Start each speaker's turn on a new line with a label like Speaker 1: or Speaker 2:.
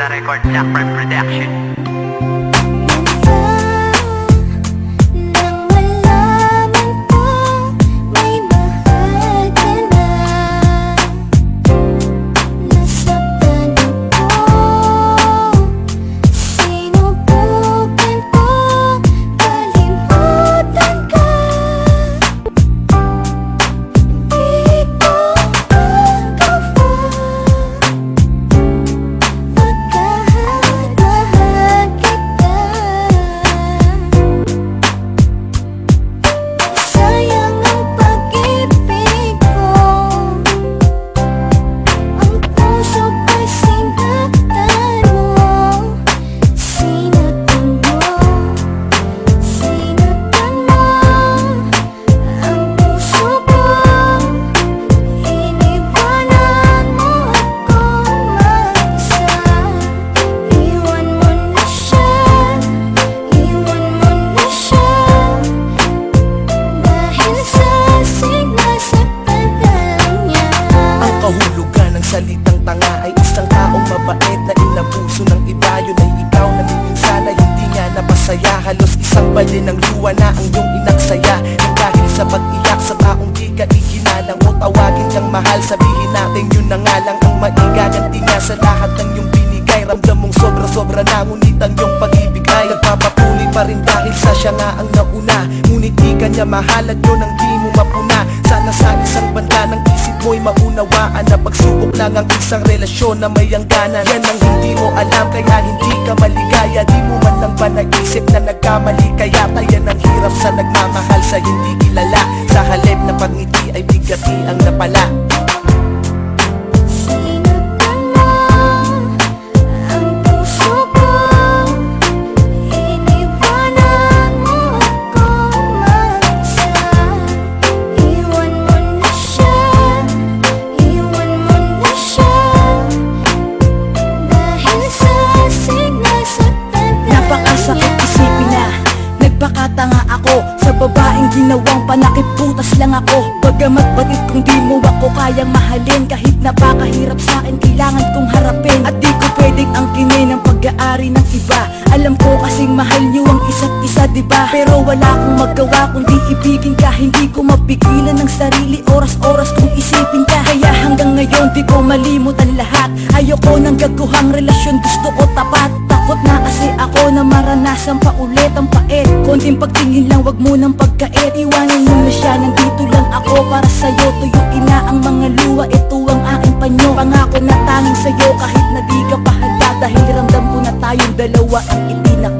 Speaker 1: Banda Record, Black Prime Production.
Speaker 2: Salitang tanga ay isang taong mabait na inabuso ng iba. Yun ay ikaw na minsan ay hindi nga napasaya. Halos isang balde ng luwa na ang iyong inaksaya. Nang dahil sa pag-iyak sa taong di ka ikinalang mo, tawagin kang mahal, sabihin natin yun na nga lang ang maigaganti nga sa lahat ng iyong binigay. Ramdam mong sobra-sobra na, ngunit ang iyong pag-ibig ay nagpapatuloy pa rin dahil sa siya nga ang nauna. Ngunit di ka niya mahal at yun ang di mo mapuna. Sana sa isang banda ng isip mo'y maunawaan na pagsubok lang ang isang relasyon na may hangganan. Yan ang hindi mo alam kaya hindi ka maligaya. Di mo man lang ba naisip na nagkamali, kaya tayan ang hirap sa nagmamahal sa hindi kilala. Sa halip na pagngiti ay bigati ang napala.
Speaker 3: Napakatanga ako sa babaeng ginawang panakip, butas lang ako. Bagamat batid kung di mo ako kayang mahalin, kahit napakahirap sa akin kailangan kong harapin. At di ko pwedeng angkinin ang pag-aari ng iba. Alam ko kasing mahal niyo ang isa't isa, diba? Pero wala akong magawa kundi ibigin ka. Hindi ko mapigilan ng sarili, oras-oras kung isipin ka. Kaya hanggang ngayon di ko malimutan lahat. Ayoko ng gaguhang relasyon, gusto ko tapat. Takot na kasi ako na maranasan pa ulit ang pait. Konting pagtingin lang, wag mo nang pagkait. Iwanan mo na siya, nandito lang ako para sa'yo. Tuyuin na ang mga luha, ito ang aking panyo. Pangako na tanging sa'yo kahit na di ka pa handa. Dahil ramdam ko na tayong dalawa ang itinak